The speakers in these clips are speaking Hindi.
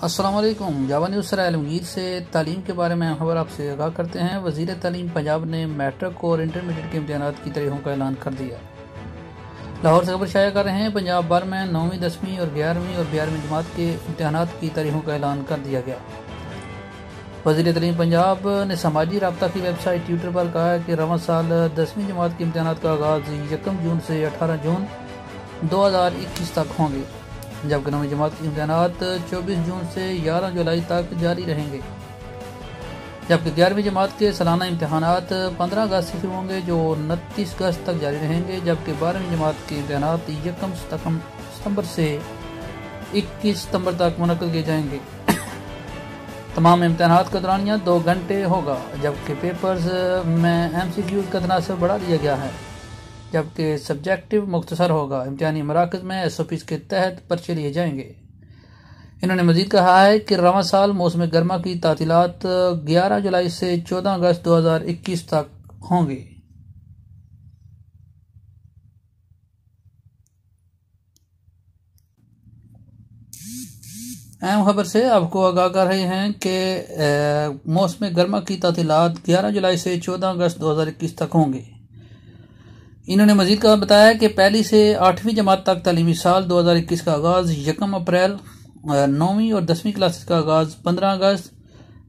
अस्सलाम वालेकुम। जावा न्यूज़ सराय आलमगीर से तालीम के बारे में खबर आपसे आगाह करते हैं। वज़ीर तालीम पंजाब ने मैट्रिक और इंटरमीडिएट के इम्तहानात की तारीखों का ऐलान कर दिया। लाहौर से खबर शाया कर रहे हैं, पंजाब भर में 9वीं 10वीं और 11वीं और 12वीं जमात के इम्तहानात की तारीखों का ऐलान कर दिया गया। वज़ीर तालीम पंजाब ने समाजी राब्ता की वेबसाइट ट्विटर पर कहा है कि रवां साल 10वीं जमात के इम्तहानात का आगाज़ 1 जून से 18 जून 2021 तक होंगे, जबकि 9वीं जमात के इम्तहानात 24 जून से 11 जुलाई तक जारी रहेंगे। जबकि 11वीं जमात के सालाना इम्तहानात 15 अगस्त से शुरू होंगे, जो 29 अगस्त तक जारी रहेंगे। जबकि 12वीं जमात के इम्तहानात 1 सितंबर से 21 सितंबर तक मुनक्किद किए जाएंगे। तमाम इम्तहानात का दौरानिया 2 घंटे होगा, जबकि पेपर्स में MCQ का तनासब बढ़ा दिया गया है, जबकि सब्जेक्टिव मुख्तसर होगा। इम्तिहानी मराकज़ में SOPs के तहत पर्चे लिए जाएंगे। इन्होंने मजीद कहा है कि रवां साल मौसम गर्मा की तातीलात 11 जुलाई से 14 अगस्त 2021 तक होंगी। अहम खबर से आपको आगाह कर रहे हैं कि मौसम गर्मा की तातीलात 11 जुलाई से 14 अगस्त 2021 तक होंगी। इन्होंने मजीद बताया कि पहली से 8वीं जमात तक तालीमी साल 2021 का आगाज़ 1 अप्रैल, 9वीं और 10वीं क्लासेस का आगाज़ 15 अगस्त,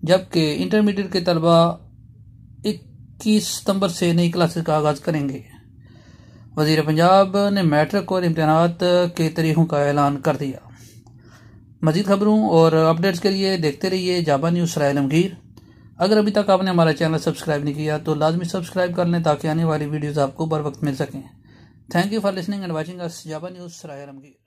जबकि इंटरमीडिएट के तलबा 21 सितंबर से नई क्लासेस का आगाज़ करेंगे। वज़ीर पंजाब ने मैट्रिक और इम्तहानात के तारीखों का ऐलान कर दिया। मजीद खबरों और अपडेट्स के लिए देखते रहिए जावा न्यूज़ सराय आलमगीर। अगर अभी तक आपने हमारा चैनल सब्सक्राइब नहीं किया तो लाजमी सब्सक्राइब कर लें, ताकि आने वाली वीडियोस आपको बर वक्त मिल सकें। Thank you for listening and watching us. Java news Sarai Alamgir.